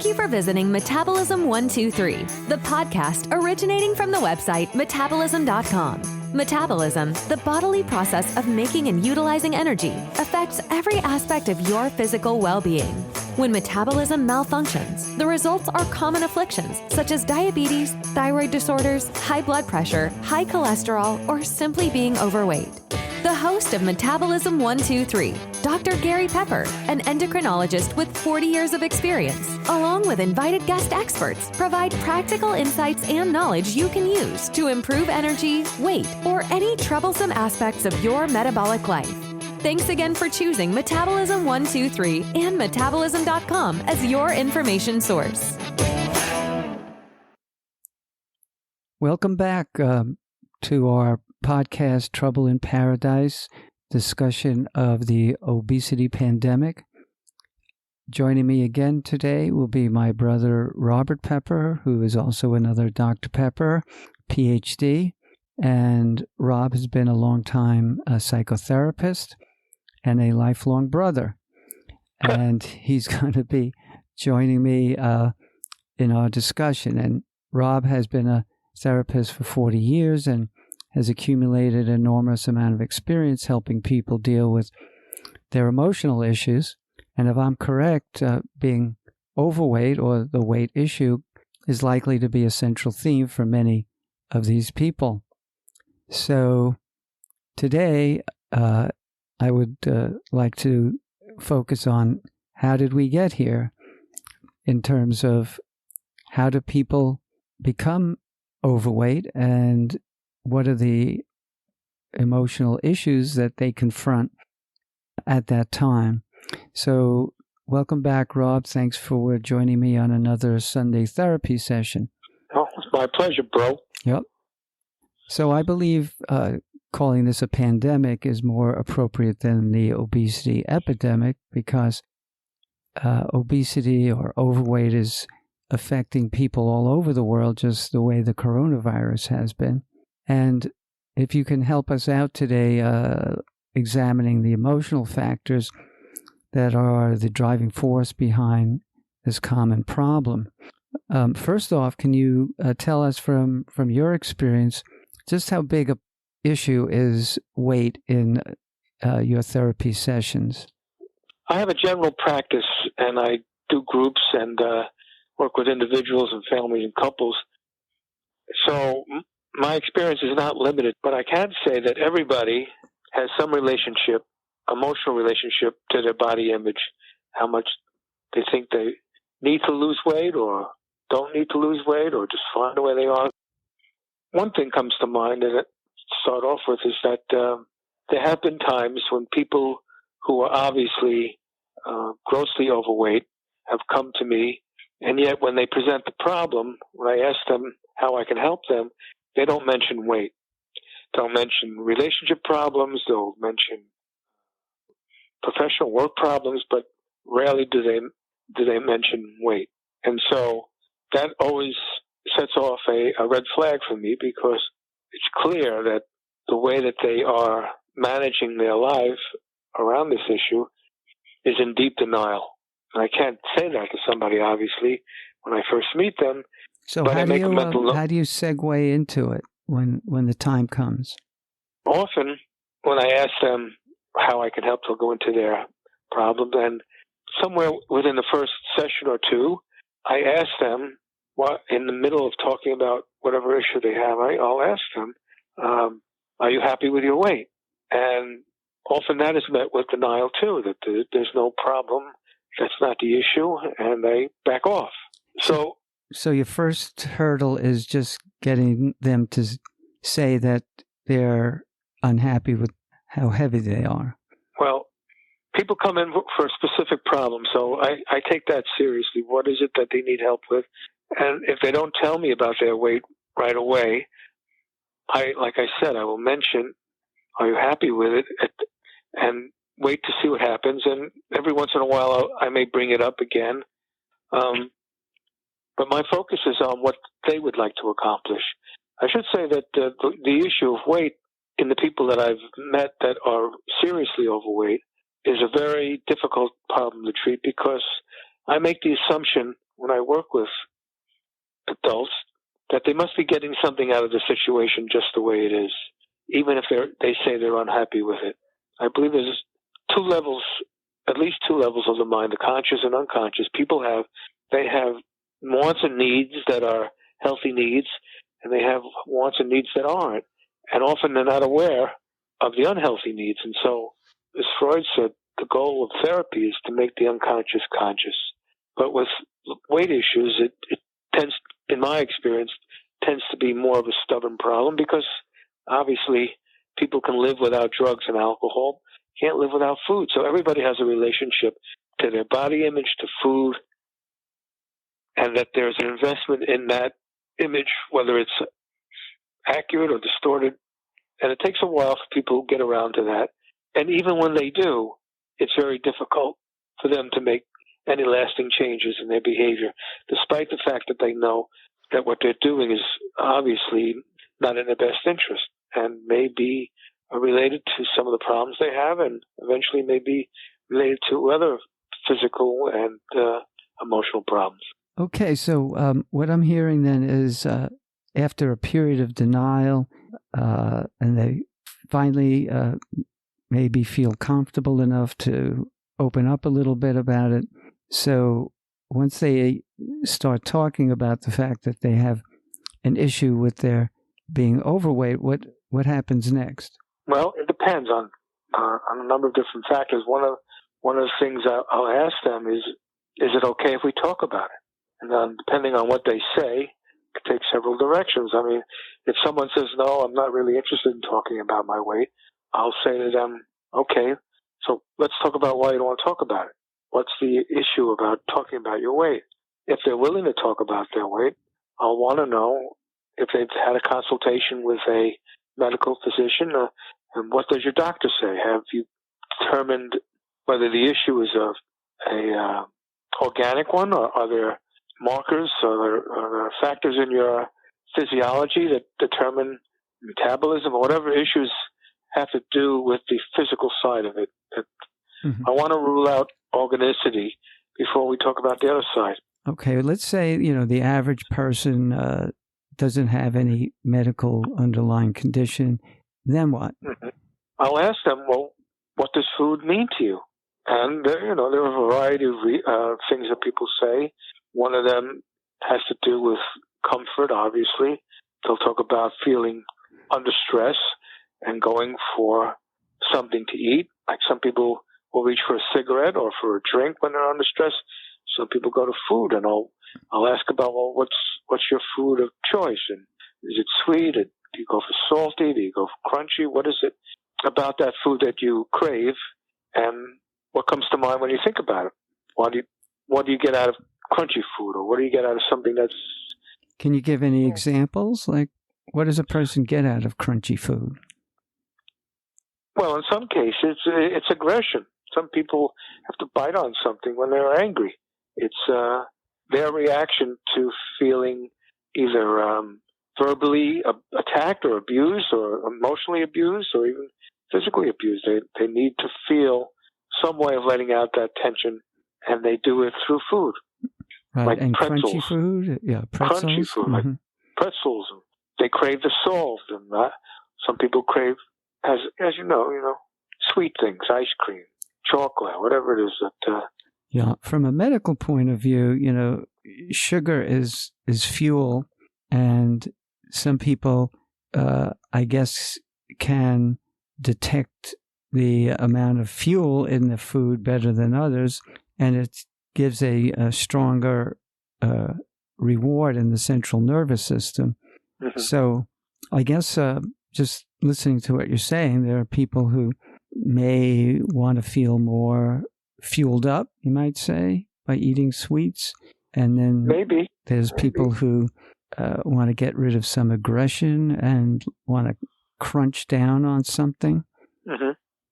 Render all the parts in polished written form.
Thank you for visiting Metabolism 123, the podcast originating from the website metabolism.com. Metabolism, the bodily process of making and utilizing energy, affects every aspect of your physical well-being. When metabolism malfunctions, the results are common afflictions such as diabetes, thyroid disorders, high blood pressure, high cholesterol, or simply being overweight. The host of Metabolism 123, Dr. Gary Pepper, an endocrinologist with 40 years of experience, along with invited guest experts, provide practical insights and knowledge you can use to improve energy, weight, or any troublesome aspects of your metabolic life. Thanks again for choosing Metabolism 123 and Metabolism.com as your information source. Welcome back to our podcast, Trouble in Paradise, discussion of the obesity pandemic. Joining me again today will be my brother, Robert Pepper, who is also another Dr. Pepper, PhD. And Rob has been a long-time psychotherapist and a lifelong brother. And he's going to be joining me in our discussion. And Rob has been a therapist for 40 years and has accumulated an enormous amount of experience helping people deal with their emotional issues. And if I'm correct, being overweight or the weight issue is likely to be a central theme for many of these people. So today, I would like to focus on how did we get here in terms of how do people become overweight and what are the emotional issues that they confront at that time. So welcome back, Rob. Thanks for joining me on another Sunday therapy session. Oh, it's my pleasure, bro. Yep. So I believe calling this a pandemic is more appropriate than the obesity epidemic because obesity or overweight is affecting people all over the world just the way the coronavirus has been. And if you can help us out today examining the emotional factors that are the driving force behind this common problem. First off, can you tell us from your experience just how big a issue is weight in your therapy sessions? I have a general practice, and I do groups and work with individuals and families and couples. So my experience is not limited, but I can say that everybody has some relationship, emotional relationship to their body image, how much they think they need to lose weight or don't need to lose weight or just fine the way they are. One thing comes to mind and to start off with is that there have been times when people who are obviously grossly overweight have come to me, and yet when they present the problem, when I ask them how I can help them, they don't mention weight. They'll mention relationship problems, they'll mention professional work problems, but rarely do they mention weight. And so that always sets off a red flag for me because it's clear that the way that they are managing their life around this issue is in deep denial. And I can't say that to somebody, obviously, when I first meet them. So but how do you segue into it when the time comes? Often, when I ask them how I can help, they'll go into their problem. And somewhere within the first session or two, I ask them, in the middle of talking about whatever issue they have, I'll ask them, are you happy with your weight? And often that is met with denial, too, that there's no problem, that's not the issue, and they back off. So your first hurdle is just getting them to say that they're unhappy with how heavy they are. Well, people come in for a specific problem, so I take that seriously. What is it that they need help with? And if they don't tell me about their weight right away, like I said, I will mention, are you happy with it? And wait to see what happens. And every once in a while, I may bring it up again. But my focus is on what they would like to accomplish. I should say that the issue of weight in the people that I've met that are seriously overweight is a very difficult problem to treat because I make the assumption when I work with adults that they must be getting something out of the situation just the way it is, even if they say they're unhappy with it. I believe there's at least two levels of the mind, the conscious and unconscious. They have wants and needs that are healthy needs, and they have wants and needs that aren't. And often they're not aware of the unhealthy needs. And so, as Freud said, the goal of therapy is to make the unconscious conscious. But with weight issues, it tends, in my experience, tends to be more of a stubborn problem because obviously people can live without drugs and alcohol, can't live without food. So everybody has a relationship to their body image, to food, and that there's an investment in that image, whether it's accurate or distorted. And it takes a while for people to get around to that. And even when they do, it's very difficult for them to make any lasting changes in their behavior, despite the fact that they know that what they're doing is obviously not in their best interest and may be related to some of the problems they have and eventually may be related to other physical and emotional problems. Okay, so what I'm hearing then is after a period of denial and they finally maybe feel comfortable enough to open up a little bit about it. So once they start talking about the fact that they have an issue with their being overweight, what happens next? Well, it depends on a number of different factors. One of the things I'll ask them is it okay if we talk about it? And then depending on what they say, it could take several directions. I mean, if someone says, no, I'm not really interested in talking about my weight, I'll say to them, okay, so let's talk about why you don't want to talk about it. What's the issue about talking about your weight? If they're willing to talk about their weight, I'll want to know if they've had a consultation with a medical physician, and what does your doctor say? Have you determined whether the issue is a organic one, or are there markers, or are there factors in your physiology that determine metabolism, or whatever issues have to do with the physical side of it? I want to rule out organicity before we talk about the other side. Okay, let's say, the average person doesn't have any medical underlying condition. Then what? Mm-hmm. I'll ask them, well, what does food mean to you? And, there are a variety of things that people say. One of them has to do with comfort, obviously. They'll talk about feeling under stress and going for something to eat. Like some people will reach for a cigarette or for a drink when they're under stress. Some people go to food, and I'll ask about, well, what's your food of choice? And is it sweet? Do you go for salty? Do you go for crunchy? What is it about that food that you crave? And what comes to mind when you think about it? What do you get out of crunchy food, or what do you get out of something that's... Can you give any examples? Like, what does a person get out of crunchy food? Well, in some cases, it's aggression. Some people have to bite on something when they're angry. It's their reaction to feeling either verbally attacked or abused, or emotionally abused, or even physically abused. They need to feel some way of letting out that tension, and they do it through food. Right, like and pretzels. Crunchy food, pretzels. Crunchy food, like pretzels. They crave the salt, and some people crave, as you know, sweet things, ice cream, chocolate, whatever it is that. Yeah, from a medical point of view, sugar is fuel, and some people, I guess, can detect the amount of fuel in the food better than others, and it gives a stronger reward in the central nervous system. Mm-hmm. So I guess just listening to what you're saying, there are people who may want to feel more fueled up, you might say, by eating sweets. And then there's people who want to get rid of some aggression and want to crunch down on something. Mm-hmm.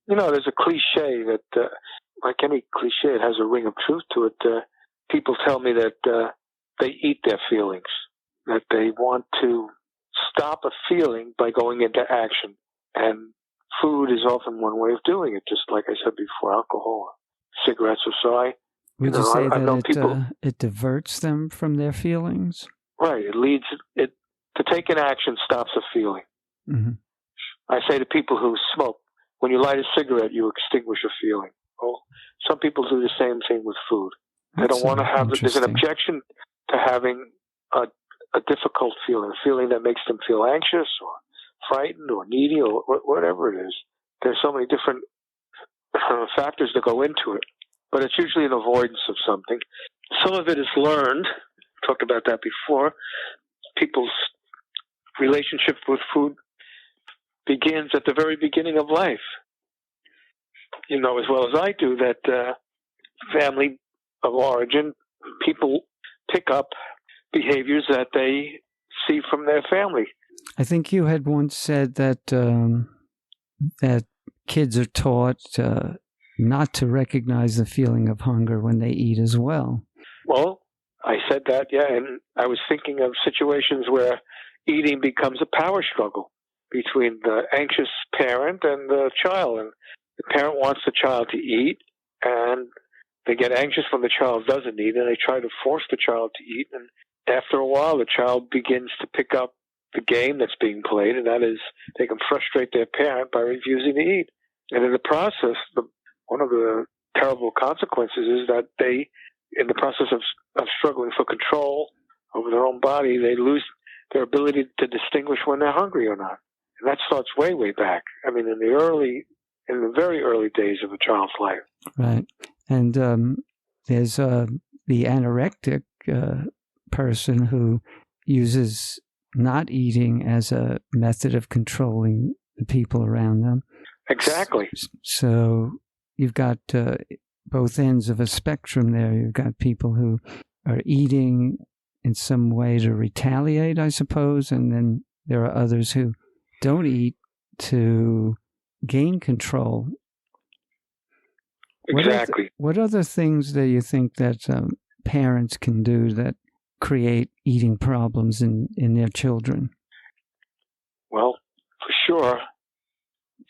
There's a cliche that, like any cliche, it has a ring of truth to it. People tell me that they eat their feelings, that they want to stop a feeling by going into action. And food is often one way of doing it, just like I said before, alcohol, cigarettes or so. Would you say I've known people, that it diverts them from their feelings? right? To take an action stops a feeling. Mm-hmm. I say to people who smoke, when you light a cigarette, you extinguish a feeling. Well, some people do the same thing with food. They don't want to have. There's an objection to having a difficult feeling, a feeling that makes them feel anxious or frightened or needy or whatever it is. There's so many different factors that go into it, but it's usually an avoidance of something. Some of it is learned. We talked about that before. People's relationship with food begins at the very beginning of life. You know as well as I do that family of origin, people pick up behaviors that they see from their family. I think you had once said that that kids are taught not to recognize the feeling of hunger when they eat as well. Well, I said that, yeah, and I was thinking of situations where eating becomes a power struggle between the anxious parent and the child. And the parent wants the child to eat, and they get anxious when the child doesn't eat, and they try to force the child to eat. And after a while, the child begins to pick up the game that's being played, and that is they can frustrate their parent by refusing to eat. And in the process, one of the terrible consequences is that they, in the process of struggling for control over their own body, they lose their ability to distinguish when they're hungry or not. And that starts way, way back. I mean, in the very early days of a child's life. Right. And there's the anorectic person who uses not eating as a method of controlling the people around them. Exactly. So you've got both ends of a spectrum there. You've got people who are eating in some way to retaliate, I suppose, and then there are others who don't eat to gain control. Exactly. What other things do you think that parents can do that create eating problems in their children? Well, for sure,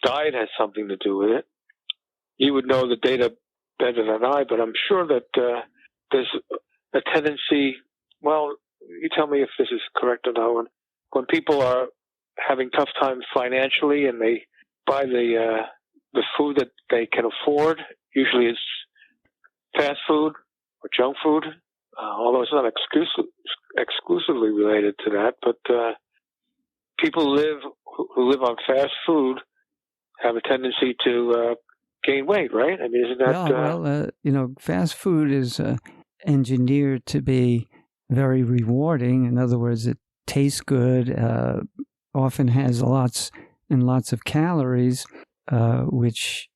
diet has something to do with it. You would know the data better than I, but I'm sure that there's a tendency, well, you tell me if this is correct or not, when people are having tough times financially and they buy the food that they can afford, usually it's fast food or junk food, although it's not exclusively related to that, but people who live on fast food have a tendency to gain weight, right? I mean, isn't that... fast food is engineered to be very rewarding. In other words, it tastes good, often has lots and lots of calories, which,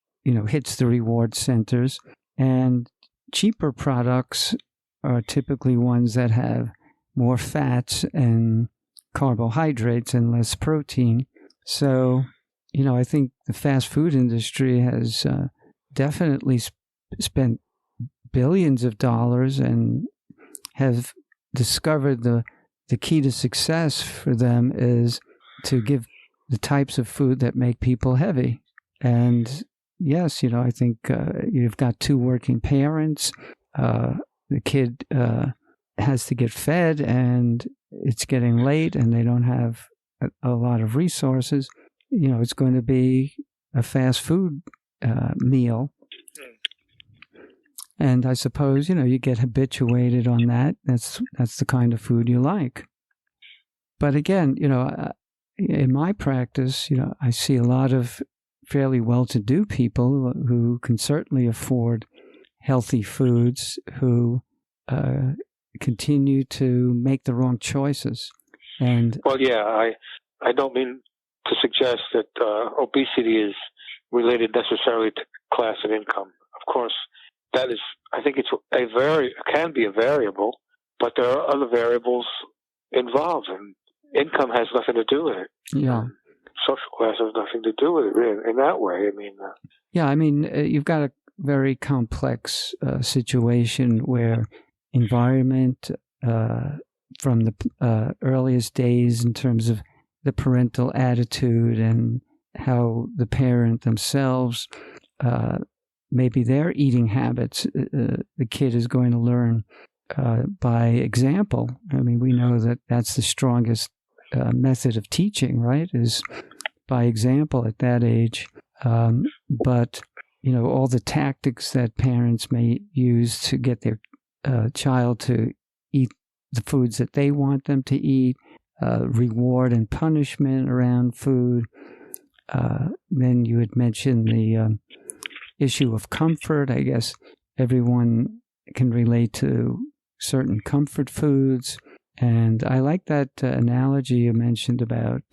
hits the reward centers. And cheaper products are typically ones that have more fats and carbohydrates and less protein. So, I think the fast food industry has definitely spent billions of dollars and have discovered the key to success for them is to give the types of food that make people heavy. And yes, I think you've got two working parents. The kid has to get fed, and it's getting late, and they don't have a lot of resources. It's going to be a fast food meal. And I suppose, you get habituated on that. That's the kind of food you like. But again, in my practice, I see a lot of fairly well-to-do people who can certainly afford healthy foods who continue to make the wrong choices. And well, yeah, I don't mean to suggest that obesity is related necessarily to class and income. Of course, that is, I think it can be a variable, but there are other variables involved, and income has nothing to do with it. Yeah. Social class has nothing to do with it, really, in that way. I mean, you've got a very complex situation where environment from the earliest days in terms of the parental attitude and how the parent themselves maybe their eating habits, the kid is going to learn by example. I mean, we know that that's the strongest method of teaching, right, is by example at that age. But, all the tactics that parents may use to get their child to eat the foods that they want them to eat, reward and punishment around food. Then you had mentioned the issue of comfort. I guess everyone can relate to certain comfort foods. And I like that analogy you mentioned about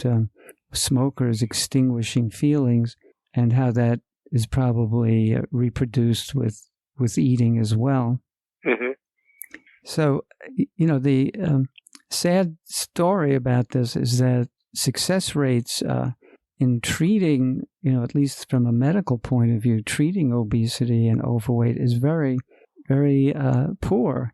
smokers extinguishing feelings and how that is probably reproduced with eating as well. Mm-hmm. So, the sad story about this is that success rates in treating, at least from a medical point of view, treating obesity and overweight is very, very poor.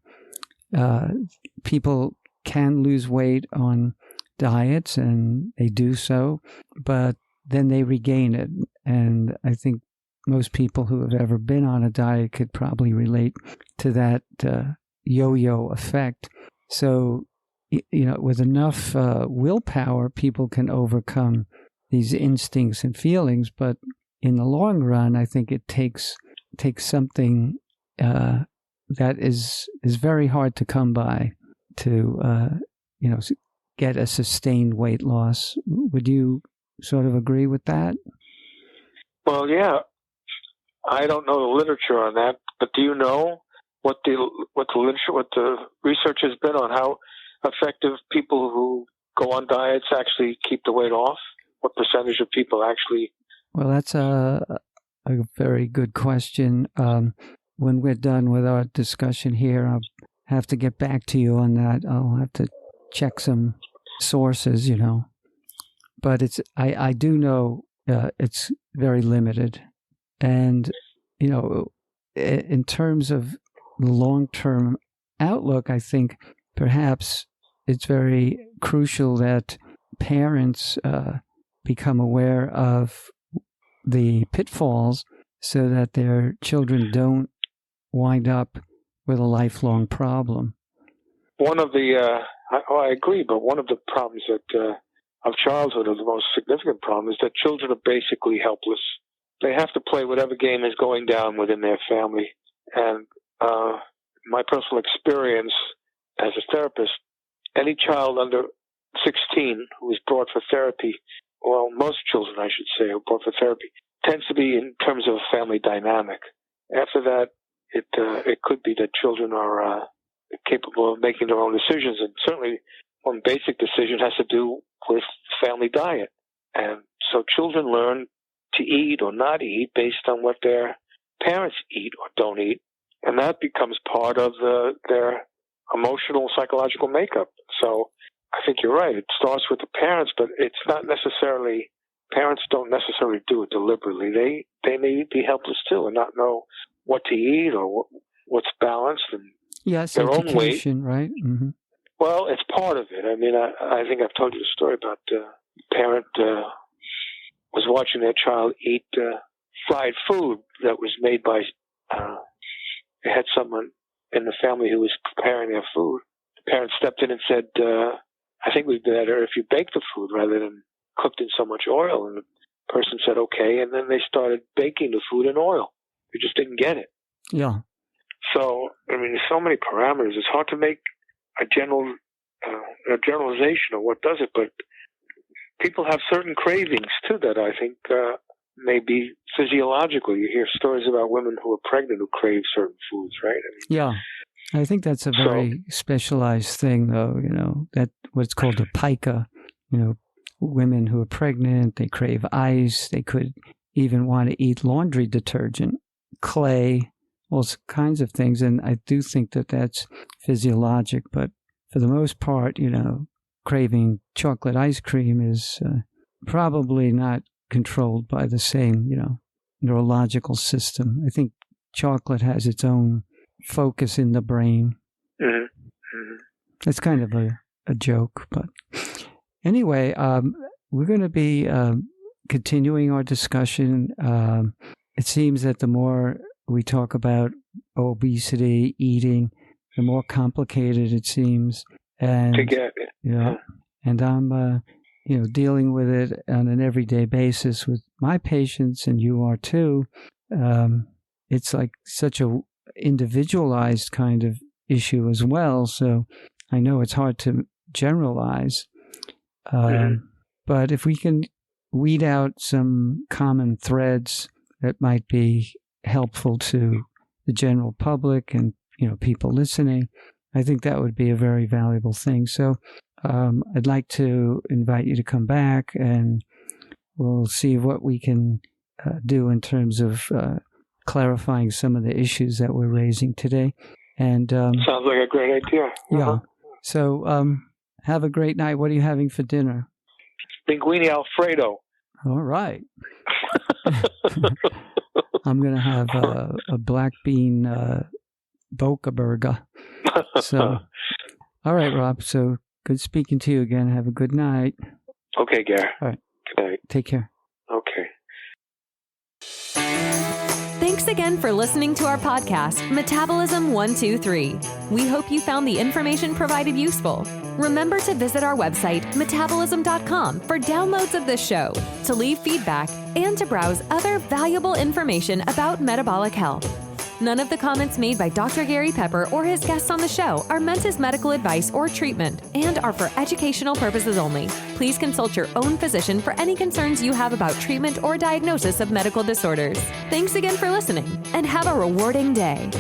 People can lose weight on diets, and they do so, but then they regain it. And I think most people who have ever been on a diet could probably relate to that yo-yo effect. So, with enough willpower, people can overcome these instincts and feelings. But in the long run, I think it takes something that is very hard to come by to, get a sustained weight loss. Would you sort of agree with that? Well, yeah. I don't know the literature on that, but do you know what the research has been on how effective people who go on diets actually keep the weight off? What percentage of people actually? Well, that's a very good question. When we're done with our discussion here, I'll have to get back to you on that. I'll have to check some sources, But I do know it's very limited. And, in terms of the long-term outlook, I think perhaps it's very crucial that parents become aware of the pitfalls so that their children don't wind up with a lifelong problem. One of the, I agree, but one of the problems of childhood, or the most significant problem, is that children are basically helpless. They have to play whatever game is going down within their family. And my personal experience as a therapist, any child under 16 who is brought for therapy, well, most children, I should say, who are brought for therapy, tends to be in terms of a family dynamic. After that, it could be that children are capable of making their own decisions. And certainly one basic decision has to do with family diet. And so children learn to eat or not eat based on what their parents eat or don't eat. And that becomes part of their emotional, psychological makeup. So I think you're right. It starts with the parents, but it's not necessarily, parents don't necessarily do it deliberately. They may be helpless too and not know what to eat or what's balanced and yes, their own weight. Right? Mm-hmm. Well, it's part of it. I mean, I think I've told you a story about a parent was watching their child eat fried food that was made by, they had someone in the family who was preparing their food. The parent stepped in and said, I think we'd be better if you baked the food rather than cooked in so much oil. And the person said, okay. And then they started baking the food in oil. They just didn't get it. Yeah. So, I mean, there's so many parameters. It's hard to make a generalization of what does it, but people have certain cravings too that I think may be physiological. You hear stories about women who are pregnant who crave certain foods, right? I mean, yeah. I think that's a very specialized thing, though, that what's called a pica. Women who are pregnant, they crave ice. They could even want to eat laundry detergent, clay, all kinds of things. And I do think that that's physiologic. But for the most part, craving chocolate ice cream is probably not controlled by the same, neurological system. I think chocolate has its own focus in the brain. Mm-hmm. Mm-hmm. It's kind of a joke, but anyway, we're going to be continuing our discussion. It seems that the more we talk about obesity, eating, the more complicated it seems. And to get it. Yeah. And I'm, dealing with it on an everyday basis with my patients, and you are too. It's like such a individualized kind of issue as well. So I know it's hard to generalize. But if we can weed out some common threads that might be helpful to the general public and, people listening, I think that would be a very valuable thing. So I'd like to invite you to come back, and we'll see what we can do in terms of clarifying some of the issues that we're raising today. And sounds like a great idea. Yeah. So have a great night. What are you having for dinner? Linguine Alfredo. All right. I'm going to have a black bean Boca burger. So, all right, Rob. So good speaking to you again. Have a good night. Okay, Gary. All right. Good night. Take care. Okay. Thanks again for listening to our podcast, Metabolism 123. We hope you found the information provided useful. Remember to visit our website, metabolism.com, for downloads of this show, to leave feedback, and to browse other valuable information about metabolic health. None of the comments made by Dr. Gary Pepper or his guests on the show are meant as medical advice or treatment and are for educational purposes only. Please consult your own physician for any concerns you have about treatment or diagnosis of medical disorders. Thanks again for listening, and have a rewarding day.